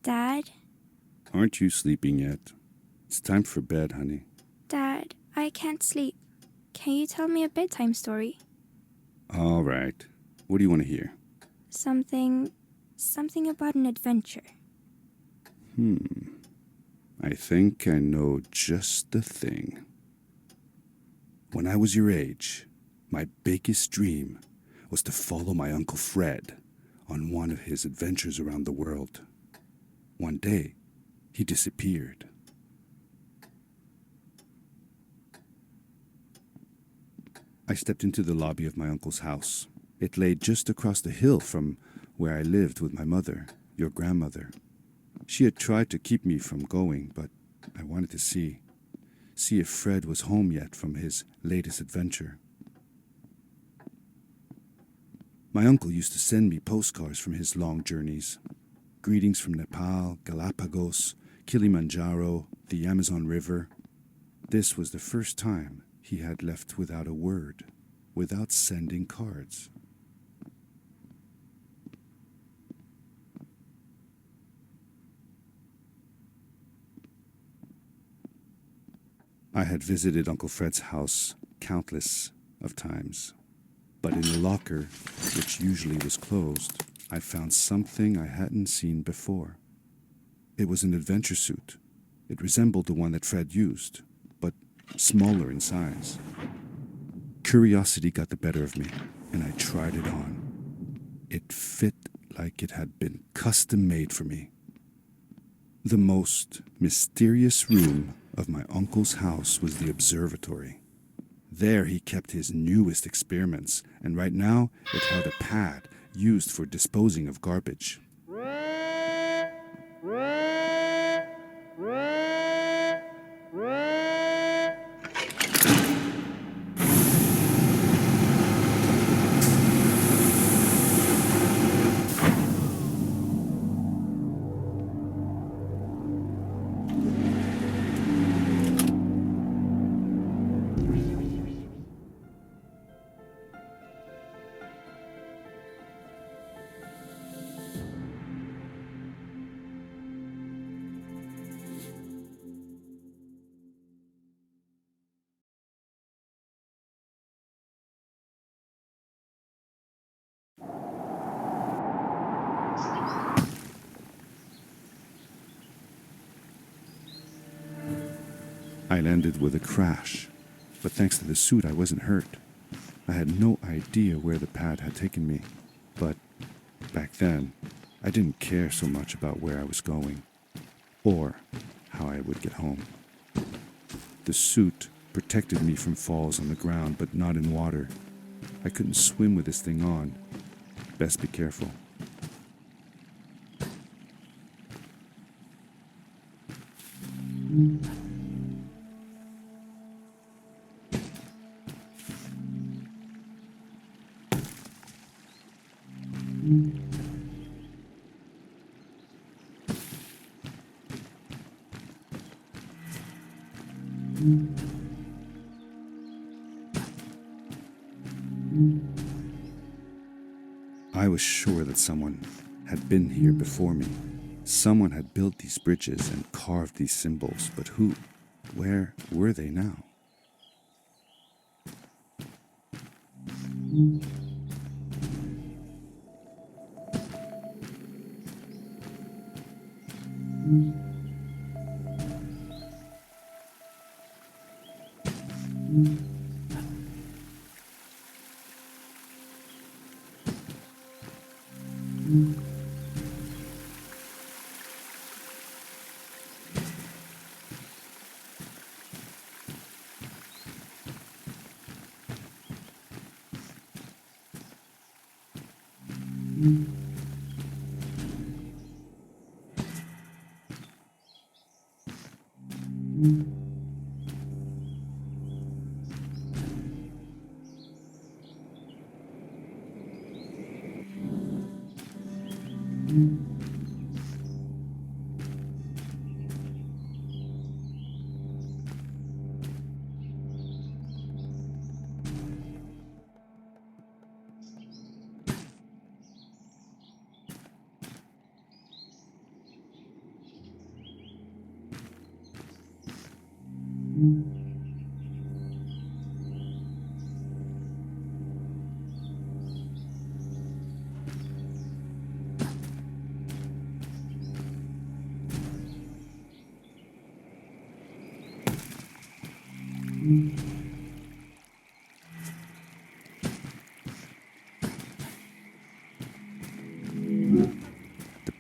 Dad? Aren't you sleeping yet? It's time for bed, honey. Dad, I can't sleep. Can you tell me a bedtime story? All right. What do you want to hear? Something about an adventure. I think I know just the thing. When I was your age, my biggest dream was to follow my Uncle Fred on one of his adventures around the world. One day, he disappeared. I stepped into the lobby of my uncle's house. It lay just across the hill from where I lived with my mother, your grandmother. She had tried to keep me from going, but I wanted to see if Fred was home yet from his latest adventure. My uncle used to send me postcards from his long journeys. Greetings from Nepal, Galapagos, Kilimanjaro, the Amazon River. This was the first time he had left without a word, without sending cards. I had visited Uncle Fred's house countless of times, but in the locker, which usually was closed, I found something I hadn't seen before. It was an adventure suit. It resembled the one that Fred used, but smaller in size. Curiosity got the better of me, and I tried it on. It fit like it had been custom made for me. The most mysterious room of my uncle's house was the observatory. There he kept his newest experiments, and right now it held a pad used for disposing of garbage. I landed with a crash, but thanks to the suit I wasn't hurt. I had no idea where the pad had taken me, but back then I didn't care so much about where I was going, or how I would get home. The suit protected me from falls on the ground, but not in water. I couldn't swim with this thing on. Best be careful. I was sure that someone had been here before me. Someone had built these bridges and carved these symbols, but who? Where were they now?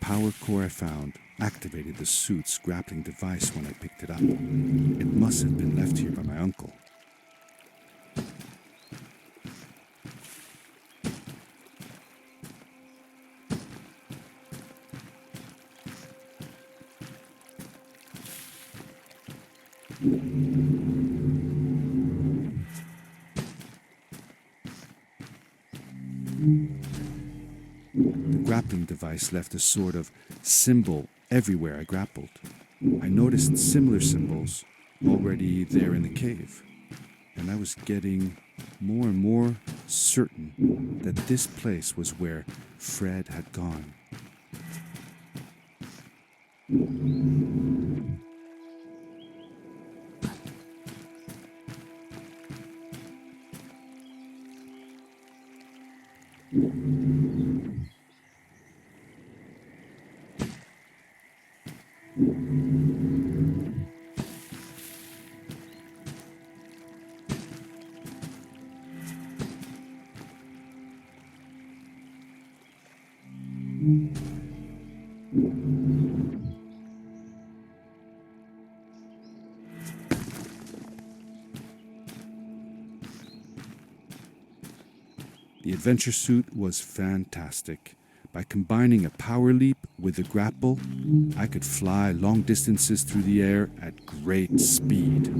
power core I found activated the suit's grappling device when I picked it up. It must have been left here by my uncle. The grappling device left a sort of symbol everywhere I grappled. I noticed similar symbols already there in the cave, and I was getting more and more certain that this place was where Fred had gone. The adventure suit was fantastic. By combining a power leap with a grapple, I could fly long distances through the air at great speed.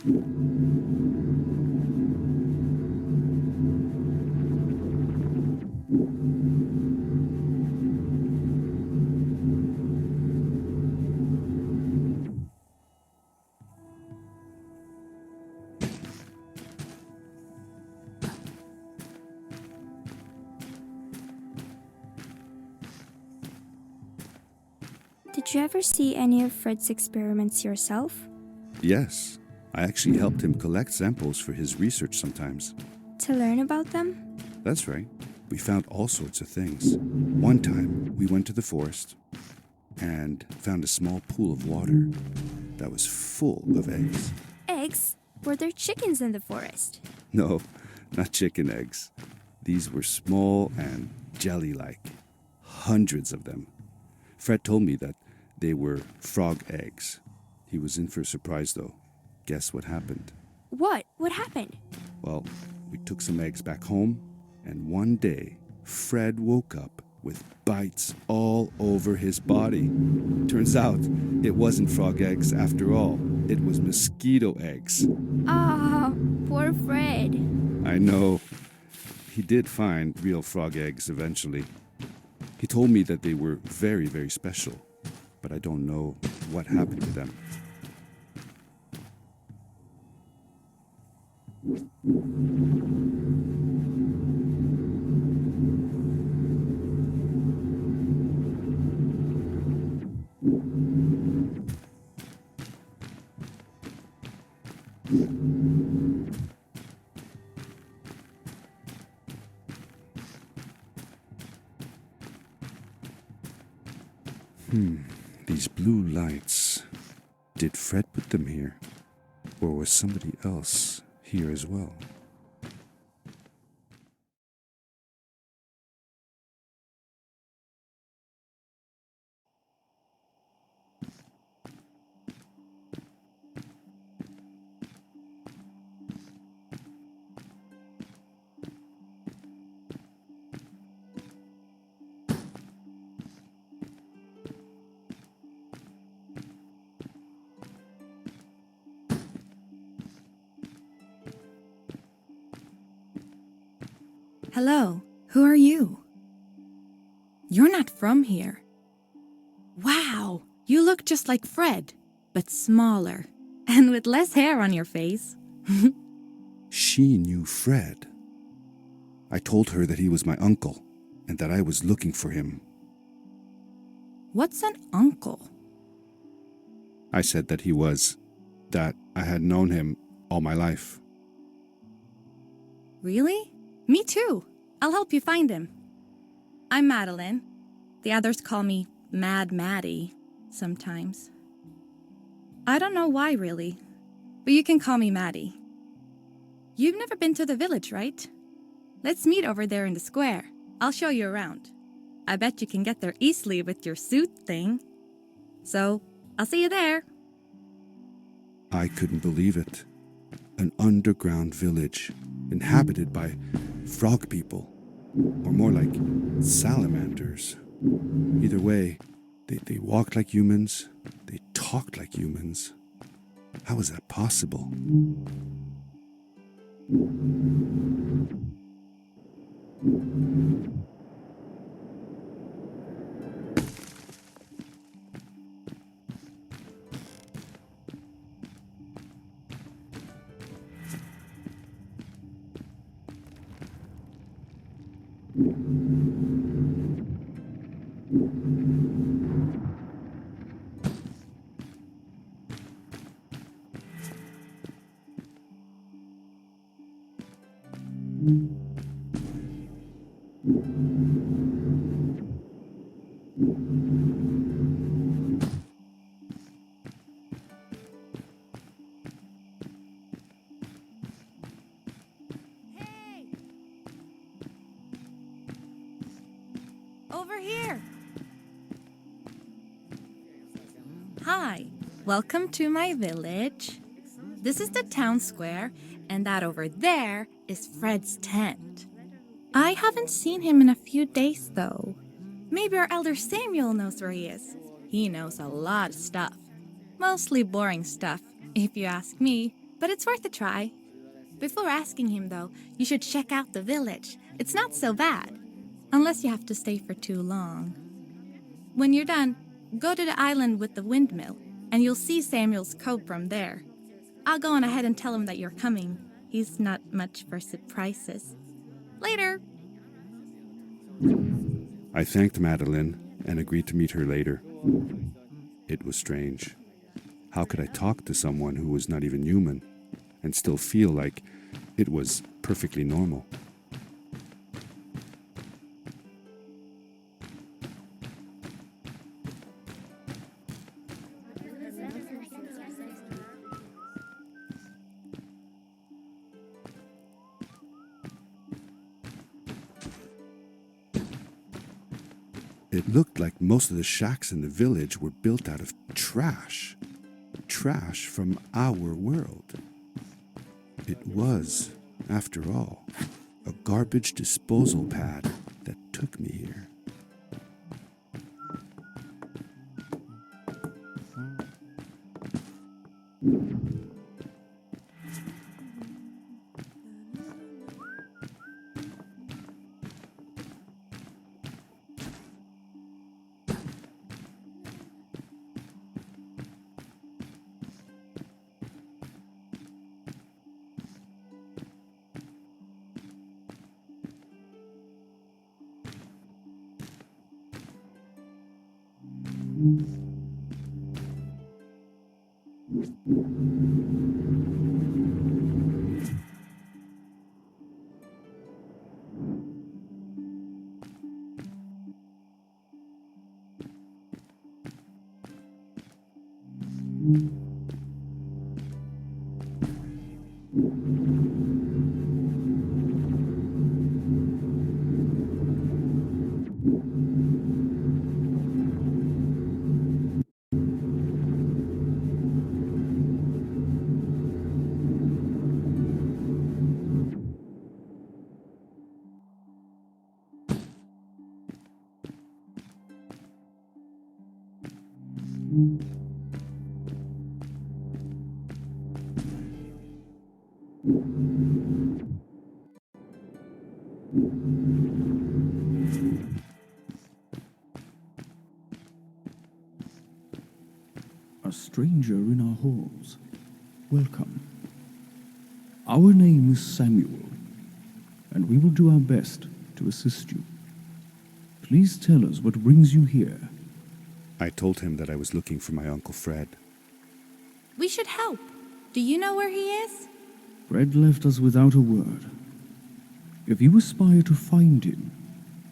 Did you ever see any of Fred's experiments yourself? Yes, I actually helped him collect samples for his research sometimes. To learn about them? That's right. We found all sorts of things. One time, we went to the forest and found a small pool of water that was full of eggs. Eggs? Were there chickens in the forest? No, not chicken eggs. These were small and jelly-like. Hundreds of them. Fred told me that they were frog eggs. He was in for a surprise, though. Guess what happened? What? What happened? Well, we took some eggs back home, and one day, Fred woke up with bites all over his body. Turns out, it wasn't frog eggs after all. It was mosquito eggs. Ah, poor Fred. I know. He did find real frog eggs eventually. He told me that they were very, very special, but I don't know what happened to them. These blue lights. Did Fred put them here? Or was somebody else here as well? Hello, who are you? You're not from here. Wow, you look just like Fred, but smaller, and with less hair on your face. She knew Fred. I told her that he was my uncle and that I was looking for him. What's an uncle? I said that I had known him all my life. Really? Me too. I'll help you find him. I'm Madeline. The others call me Mad Maddie sometimes. I don't know why, really, but you can call me Maddie. You've never been to the village, right? Let's meet over there in the square. I'll show you around. I bet you can get there easily with your suit thing. So, I'll see you there. I couldn't believe it. An underground village inhabited by frog people, or more like salamanders. Either way, they walked like humans, they talked like humans. How is that possible? Hey! Over here! Hi, welcome to my village. This is the town square, and that over there is Fred's tent. I haven't seen him in a few days, though. Maybe our elder Samuel knows where he is. He knows a lot of stuff. Mostly boring stuff, if you ask me. but it's worth a try. Before asking him, though, you should check out the village. It's not so bad, unless you have to stay for too long. When you're done, go to the island with the windmill, and you'll see Samuel's cove from there. I'll go on ahead and tell him that you're coming. He's not much for surprises. Later! I thanked Madeline and agreed to meet her later. It was strange. How could I talk to someone who was not even human and still feel like it was perfectly normal? It looked like most of the shacks in the village were built out of trash. Trash from our world. It was, after all, a garbage disposal pad that took me here. A stranger in our halls. Welcome. Our name is Samuel, and we will do our best to assist you. Please tell us what brings you here. I told him that I was looking for my Uncle Fred. We should help. Do you know where he is? Fred left us without a word. If you aspire to find him,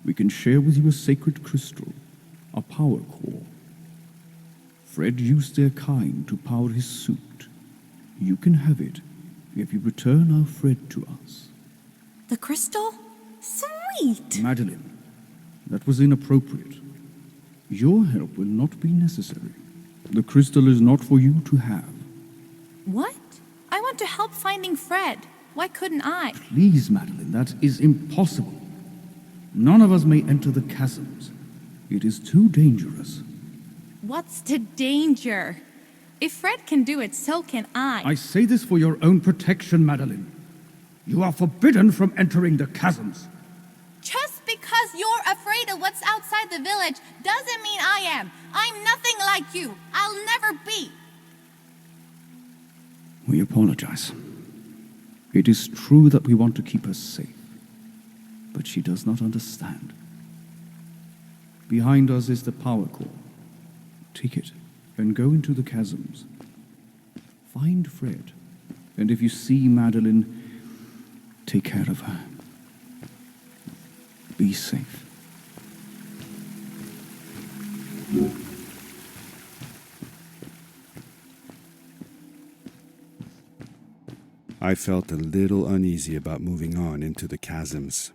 we can share with you a sacred crystal, a power core. Fred used their kind to power his suit. You can have it if you return our Fred to us. The crystal? Sweet! Madeline, that was inappropriate. Your help will not be necessary. The crystal is not for you to have. What? I want to help finding Fred. Why couldn't I? Please, Madeline, that is impossible. None of us may enter the chasms. It is too dangerous. What's the danger? If Fred can do it, so can I. I say this for your own protection, Madeline. You are forbidden from entering the chasms. Just because you're afraid of what's outside the village doesn't mean I am. I'm nothing like you. I'll never be. We apologize. It is true that we want to keep her safe, but she does not understand. Behind us is the power core. Take it and go into the chasms. Find Fred, and if you see Madeline, take care of her. Be safe. I felt a little uneasy about moving on into the chasms.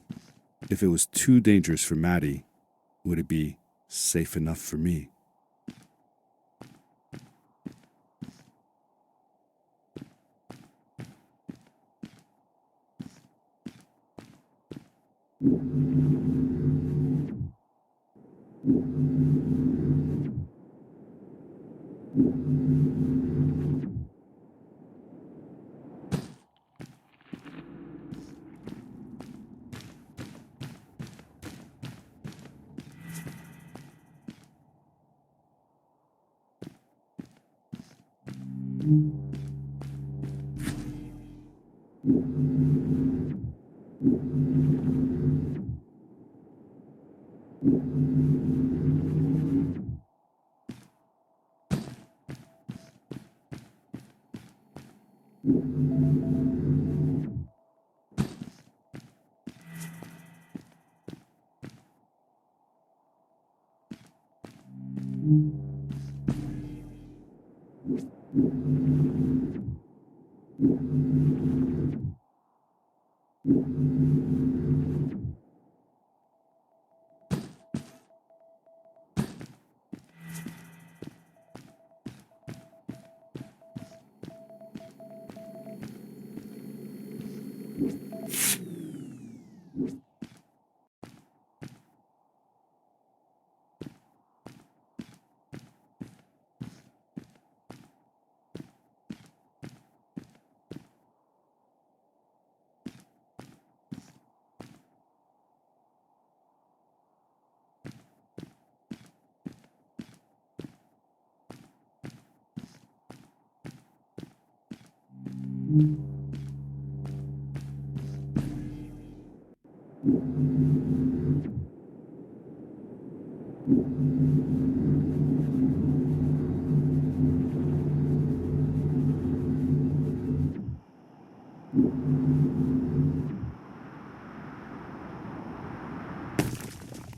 If it was too dangerous for Maddie, would it be safe enough for me?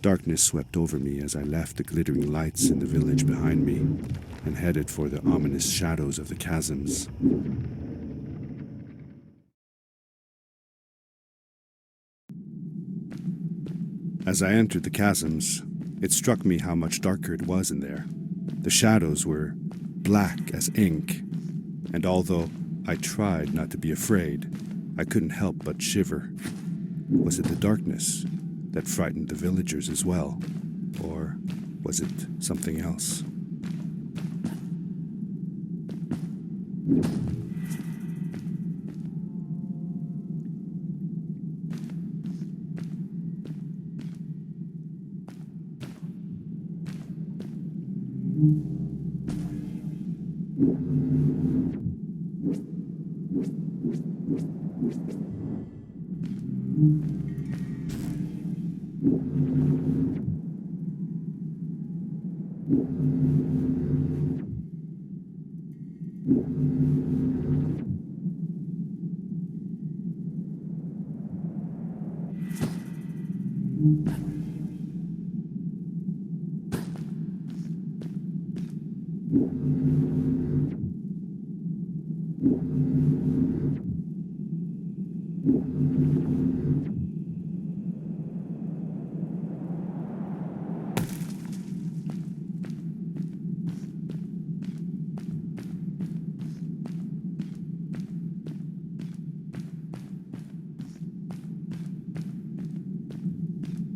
Darkness swept over me as I left the glittering lights in the village behind me and headed for the ominous shadows of the chasms. As I entered the chasms, it struck me how much darker it was in there. The shadows were black as ink, and although I tried not to be afraid, I couldn't help but shiver. Was it the darkness that frightened the villagers as well? Or was it something else?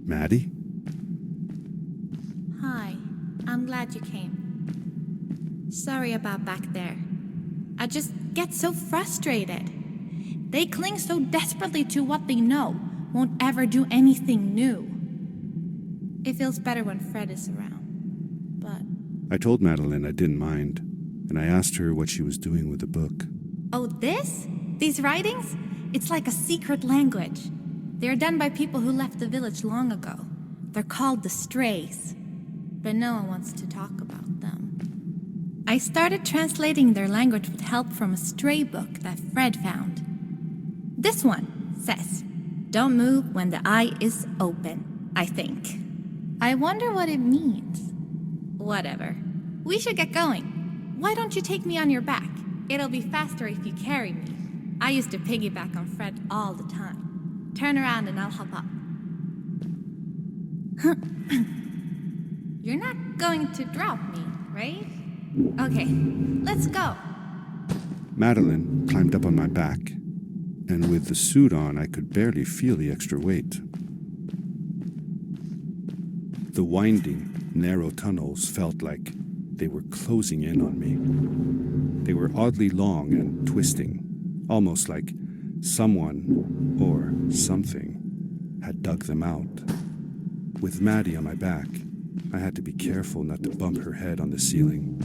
Maddie? Hi, I'm glad you came. Sorry about back there. I just get so frustrated. They cling so desperately to what they know, won't ever do anything new. It feels better when Fred is around, but... I told Madeline I didn't mind, and I asked her what she was doing with the book. Oh, this? These writings? It's like a secret language. They're done by people who left the village long ago. They're called the Strays, but no one wants to talk about them. I started translating their language with help from a stray book that Fred found. This one says, "Don't move when the eye is open," I think. I wonder what it means. Whatever. We should get going. Why don't you take me on your back? It'll be faster if you carry me. I used to piggyback on Fred all the time. Turn around and I'll hop up. You're not going to drop me, right? Okay, let's go. Madeline climbed up on my back, and with the suit on, I could barely feel the extra weight. The winding, narrow tunnels felt like they were closing in on me. They were oddly long and twisting, almost like someone or something had dug them out. With Maddie on my back, I had to be careful not to bump her head on the ceiling.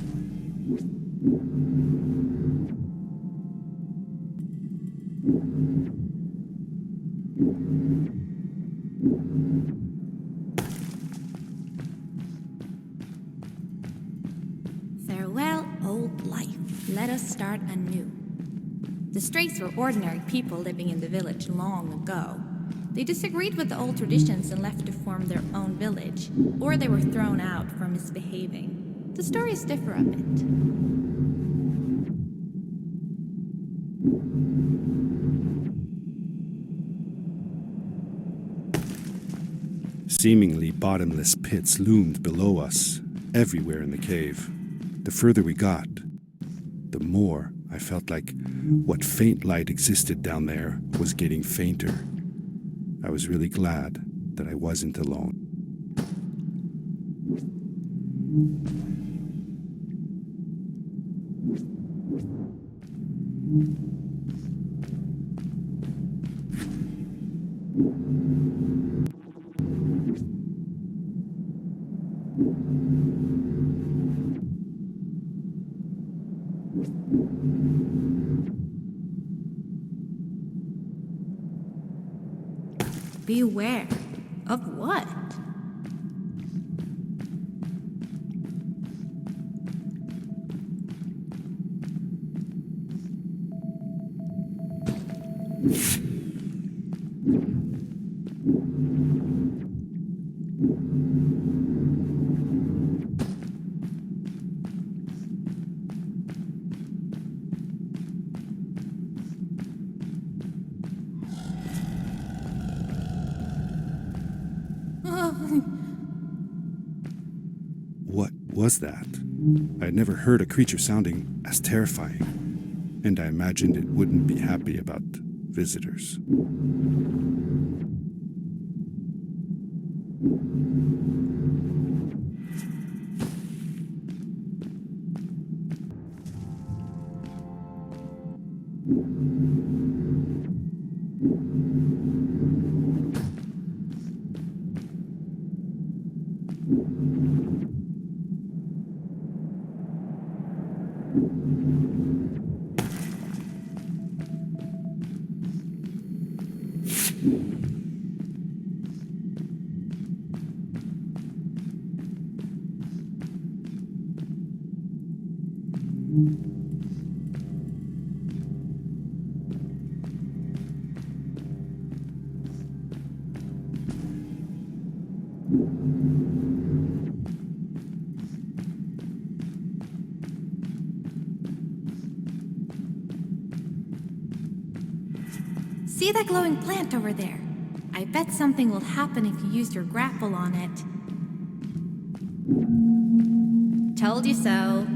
Farewell, old life. Let us start anew. The Strays were ordinary people living in the village long ago. They disagreed with the old traditions and left to form their own village, or they were thrown out for misbehaving. The stories differ a bit. Seemingly bottomless pits loomed below us, everywhere in the cave. The further we got, the more I felt like what faint light existed down there was getting fainter. I was really glad that I wasn't alone. Beware. Of what? What was that? I had never heard a creature sounding as terrifying, and I imagined it wouldn't be happy about visitors. See that glowing plant over there? I bet something will happen if you use your grapple on it. Told you so.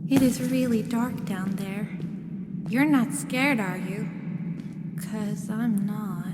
It is really dark down there. You're not scared, are you? 'Cause I'm not.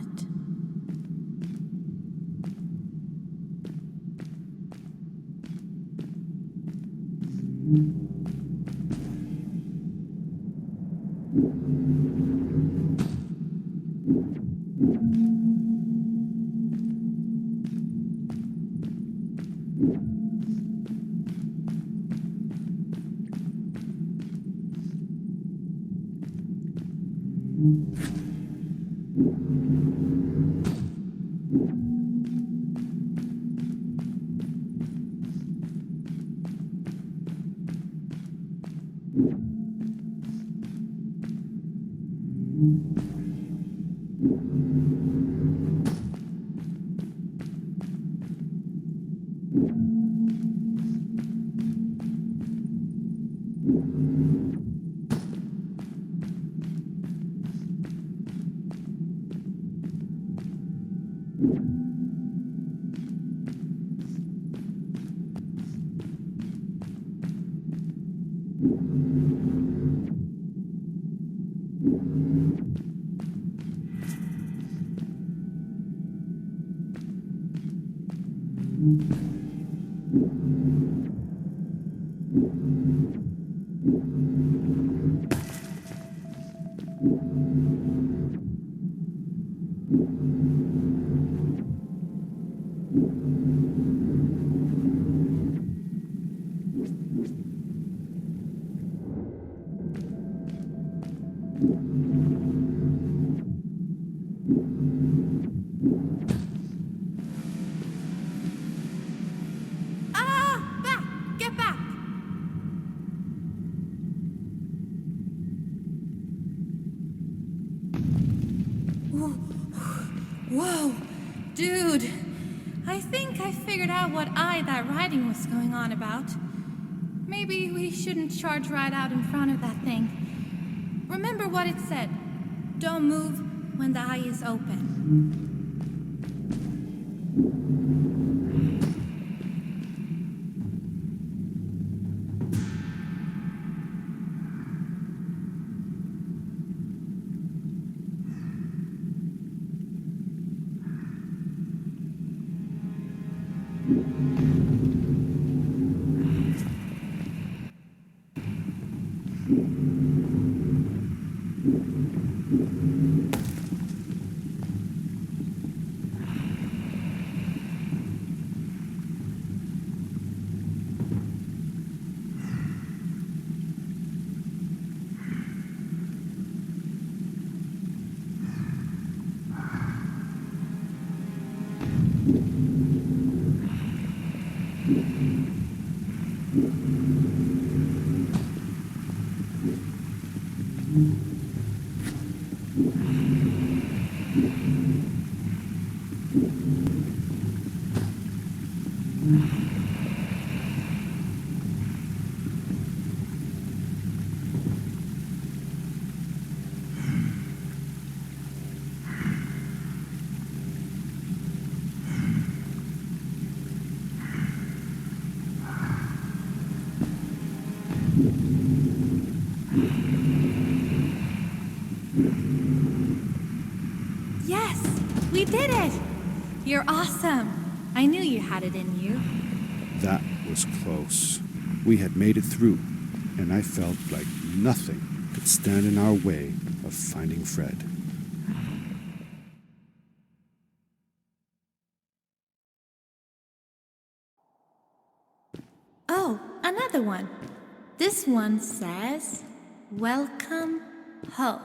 Ah! Back! Get back! Whoa! Dude! I think I figured out what that writing was going on about. Maybe we shouldn't charge right out in front of that thing. Remember what it said. Don't move when the eye is open. Yes! We did it! You're awesome! I knew you had it in you. That was close. We had made it through, and I felt like nothing could stand in our way of finding Fred. Oh, another one. This one says, "Welcome home."